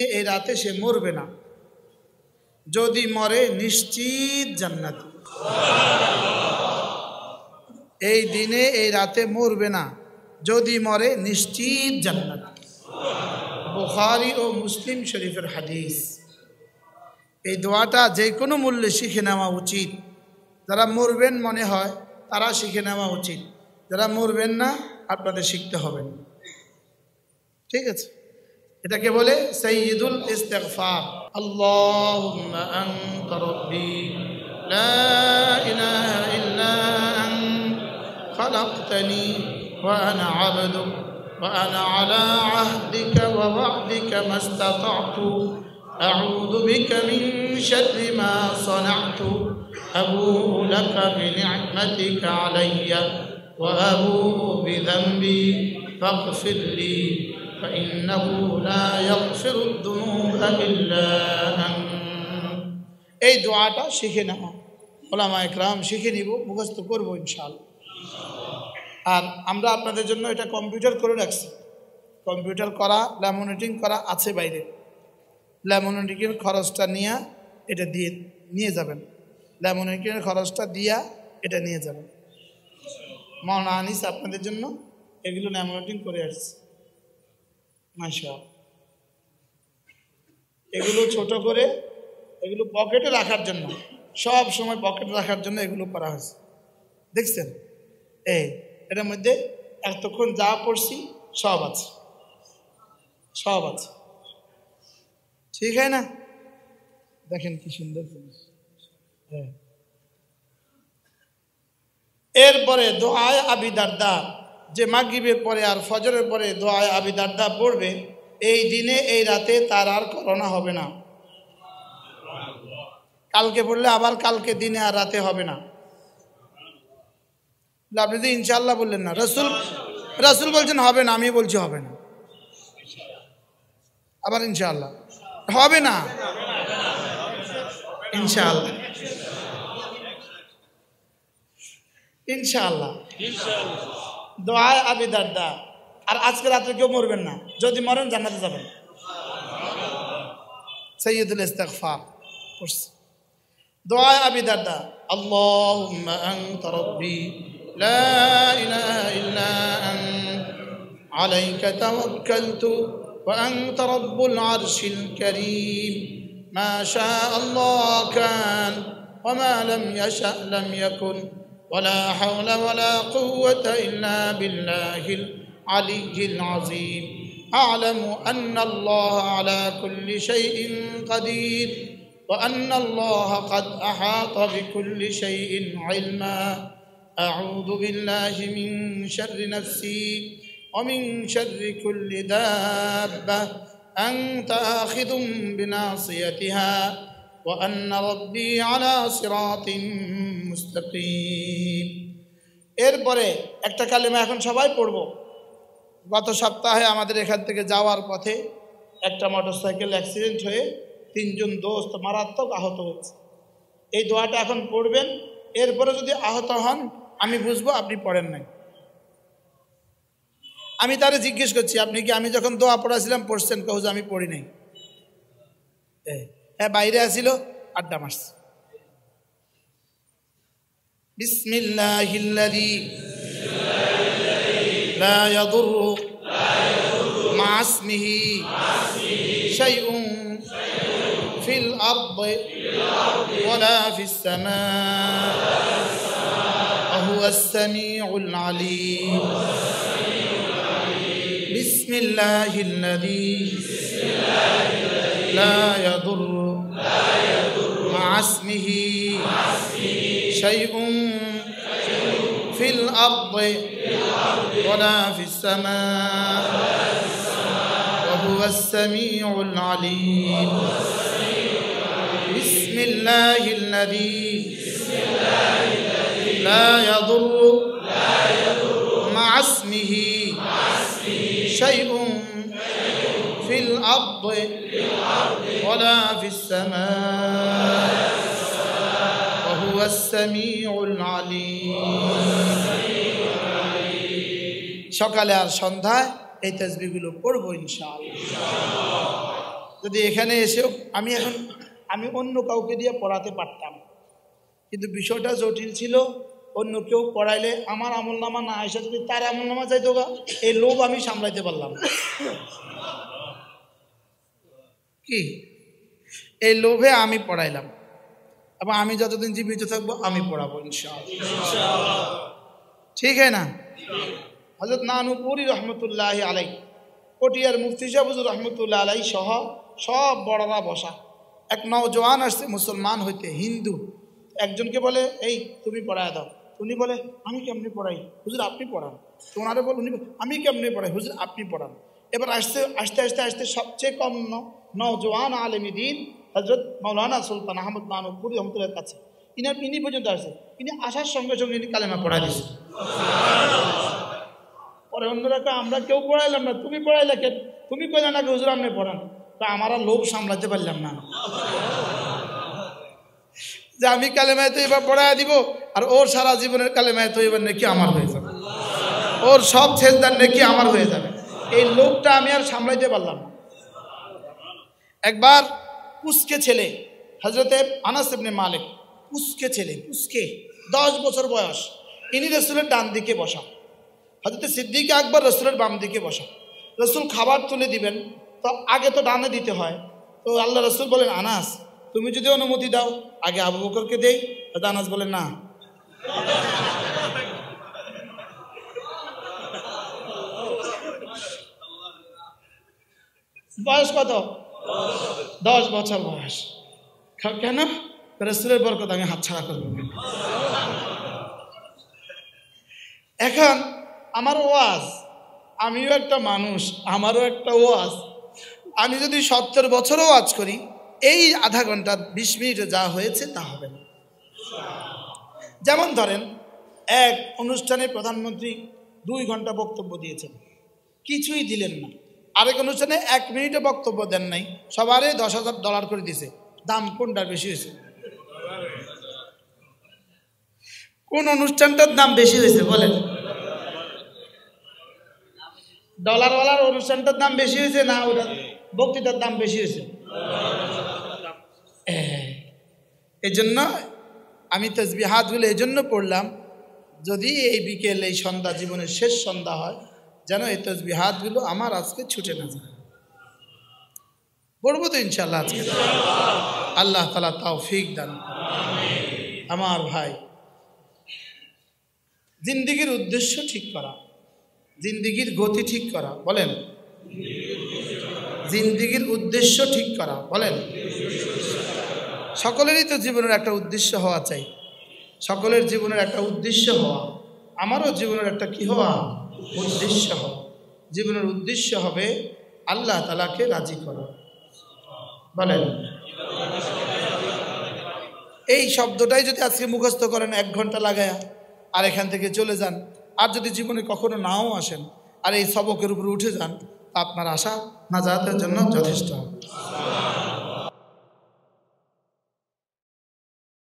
এই রাতে সে মরবে না, যদি মরে নিশ্চিত জান্নাত। এই দিনে এই রাতে মরবে না, যদি মরে নিশ্চিত জান্নাত। বুখারী ও মুসলিম শরীফের হাদিস। এই দোয়াটা যে কোনো মূল্যে শিখে নেওয়া উচিত। যারা মরবেন মনে হয় তারা শিখে নেওয়া উচিত, যারা মরবেন না আপনাদের শিখতে হবে না। ঠিক আছে, এটাকে বলে সাইয়্যিদুল ইস্তিগফার। আল্লাহুম্মা আনতা রাব্বি লা ইলাহা ইল্লা আনতা খালাকতানি ওয়া আনা আবদুক ওয়া আনা আলা আহদিকা ওয়া ওয়া'দিকা মাস্তাতা'তু আউযু বিকা মিন শাররি মা সানা'তু আবুউ লাকা বিনি'মাতিকা আলাইয়া ওয়া আবুউ বিযামবি ফাগফির লি فإنه لا يغفر الذنوب إلا أنت। এই দোয়াটা শিখে নাও, উলামা ইকরাম শিখে নিব, মুখস্থ করব ইনশাআল্লাহ। আর আমরা আপনাদের জন্য এটা কম্পিউটার করে রাখছি, কম্পিউটার করা, ল্যামিনেটিং করা আছে বাইরে। ল্যামিনেটিংয়ের খরচটা নিয়ে এটা দিয়ে নিয়ে যাবেন, ল্যামিনেটিংয়ের খরচটা দিয়া এটা নিয়ে যাবেন। মাওলানা আনিস আপনাদের জন্য এগুলো ল্যামিনেটিং করে আসছে মাশাআল্লাহ। এগুলো ছোট করে, এগুলো পকেটে রাখার জন্য, সব সময় পকেটে রাখার জন্য এগুলো করা হয়েছে। দেখছেন, এটার মধ্যে এতক্ষণ যা পড়ছি সব আছে, সব আছে। ঠিক হয় না? দেখেন কি সুন্দর জিনিস। এরপরে দোয়ায়ে আবি দারদা, যে মাগরিবের পরে আর ফজরের পরে দোয়ায়ে আবি দারদা পড়বে, এই দিনে এই রাতে তার আর করোনা হবে না। কালকে পড়লে আবার কালকে দিনে আর রাতে হবে না। আপনি তো ইনশাআল্লাহ বললেন না, রসুল বলছেন হবে না, আমি বলছি হবে না। আবার ইনশাআল্লাহ হবে না, ইনশাআল্লাহ ইনশাআল্লাহ দোয়ায়ে আবি দারদা। আর আজকে রাতে কেউ মরবেন না, যদি মরেন জান্নাতে যাবেন। সাইয়্যিদুল ইস্তিগফার দোয়ায়ে আবি দারদা। আল্লাহুম্মা আনতা রাব্বি লা ইলাহা ইল্লা আনতা আলাইকা তাওয়াক্কালতু ওয়া আনতা রাব্বুল আরশিল কারীম মা শাআ আল্লাহু কান ওয়া মা লাম ইয়াশা লাম ইয়াকুন ولا حول ولا قوة إلا بالله العلي العظيم أعلم أن الله على كل شيء قدير وأن الله قد أحاط بكل شيء علما أعوذ بالله من شر نفسي ومن شر كل دابة أنت آخذ بناصيتها وأن ربي على صراط মুস্তাকিম। এরপরে একটা কালেমা এখন সবাই পড়ব। গত সপ্তাহে আমাদের এখান থেকে যাওয়ার পথে একটা মোটরসাইকেল অ্যাক্সিডেন্ট হয়ে 3 জন দোস্ত মারাত্মক আহত হয়েছে। এই দোয়াটা এখন পড়বেন। এরপরে যদি আহত হন আমি বুঝবো আপনি পড়েন নাই। আমি তারে জিজ্ঞেস করছি, আপনি কি আমি যখন দোয়া পড়াছিলাম পড়ছেন? কহুজ আমি পড়ি নাই। হ্যাঁ, বাইরে আসিল, আড্ডা মারছে। বিসমিল্লাহিল্লাযী লা ইয়াদুররু মা ইসমিহি শাইউন ফিল আরদি ওয়ালা ফিস সামাই ওয়া হুয়াস সামিউল আলীম। বিসমিল্লাহিল্লাযী লা ইয়াদুররু মা ইসমিহি شيء في الأرض ولا في السماء وهو السميع العليم. بسم الله الذي لا يضر مع اسمه شيء في الأرض ولا في السماء وهو السميع العليم. সকালে আর সন্ধ্যায় এই তাসবিহগুলো পড়বো ইনশাআল্লাহ। যদি এখানে এসেও আমি অন্য কাউকে দিয়ে পড়াতে পারতাম, কিন্তু বিষয়টা জটিল ছিল। অন্য কেউ পড়াইলে আমার আমলনামা না এসে যদি তার আমলনামা যাইতো গা, এই লোভ আমি সামলাইতে পারলাম কি, এই লোভে আমি পড়াইলাম। এবং আমি যতদিন জীবিত থাকবো আমি পড়াবো ইনশাআল্লাহ, ঠিক না? হযরত নানুপুরি রহমতুল্লাহ আলাই, পটিয়ার মুফতি সাহেব হুজুর রহমতুল্লাহ আলাই সহ সব বড়রা বসা। এক নওজোয়ান আসছে মুসলমান হইতে, হিন্দু। একজনকে বলে এই তুমি পড়ায় দাও, উনি বলে আমি কেমনি পড়াই হুজুর আপনি পড়ান। তো ওনারে বল, উনি আমি কেমনি পড়াই হুজুর আপনি পড়ান। এবার আস্তে আস্তে আস্তে সবচেয়ে কম নওজোয়ান আলেমী দ্বীন হযরত মাওলানা সুলতান আহমদ নানুপুরি রহমতুল্লাহর কাছে ইনি পর্যন্ত আসছে। ইনি আসার সঙ্গে সঙ্গে ইনি কালেমা পড়াই দিয়েছে। পরে অন্যরা আমরা কেউ পড়াইলাম না, তুমি পড়াইলে কেন, তুমি কইলে নাকি হুজুর আপনি পড়ান। তা আমার লোভ সামলাতে পারলাম না যে আমি কালেমায় তো এবার পড়াই দিব, আর ওর সারা জীবনের কালেমায় তো এবার নাকি আমার হয়ে যাবে, ওর সব ছেজদার নাকি আমার হয়ে যাবে। এই লোভটা আমি আর সামলাইতে পারলাম না। একবার পুস্কে ছেলে হযরতে আনাস ইবনে মালিক, পুস্কে ছেলে, পুস্কে 10 বছর বয়স, ইনি রাসূলের ডান দিকে বসা, হযরতে সিদ্দিক আকবর রাসূলের বাম দিকে বসা। রাসূল খাবার তুলে দিবেন, তো আগে তো ডানে দিতে হয়। তো আল্লাহ রাসূল বলেন আনাস তুমি যদি অনুমতি দাও আগে আবু বকরকে দেই। আনাস বলেন না, বয়স কত? 10 বছর বয়স। কেন? রাসূলের বরকত আমি হাতছাড়া করব। এখন আমার ওয়াজ, আমিও একটা মানুষ, আমারও একটা ওয়াজ। আমি যদি 70 বছরও ওয়াজ করি, এই আধা ঘন্টা 20 মিনিটে যা হয়েছে তা হবে না। যেমন ধরেন এক অনুষ্ঠানে প্রধানমন্ত্রী 2 ঘন্টা বক্তব্য দিয়েছেন, কিছুই দিলেন না। আরেক অনুষ্ঠানে 1 মিনিটে বক্তব্য দেন নাই, সবারই $10,000 করে দিয়েছে। দাম কোনটার বেশি হয়েছে? কোন অনুষ্ঠানটার দাম বেশি হয়েছে বলেন? ডলারওয়ালার অনুষ্ঠানটার দাম বেশি হয়েছে না ওটা বক্তৃতার দাম বেশি হয়েছে? এই জন্য আমি তাসবিহাতগুলো এই জন্য পড়লাম, যদি এই বিকেল এই সন্ধ্যা জীবনের শেষ সন্ধ্যা হয়, যেন এই তাসবিহাতগুলো আমার আজকে ছুটে না যায়। পড়বো তো ইনশাআল্লাহ আজকে, আল্লাহ তাআলা তৌফিক দান। আমার ভাই, জিন্দেগির উদ্দেশ্য ঠিক করা, জিন্দেগির গতি ঠিক করা, বলেন জিন্দেগির উদ্দেশ্য ঠিক করা, বলেন। সকলেরই তো জীবনের একটা উদ্দেশ্য হওয়া চাই, সকলের জীবনের একটা উদ্দেশ্য হওয়া, আমারও জীবনের একটা কি হওয়া, উদ্দেশ্য হওয়া। জীবনের উদ্দেশ্য হবে আল্লাহ তাআলাকে রাজি করা, বলেন। এই শব্দটাই যদি আজকে মুখস্থ করেন 1 ঘন্টা লাগায়া, আর এখান থেকে চলে যান, আর যদি জীবনে কখনো নাও আসেন আর এই সবকের উপরে উঠে যান, আপনার আশা নাজাতের জন্য যথেষ্ট।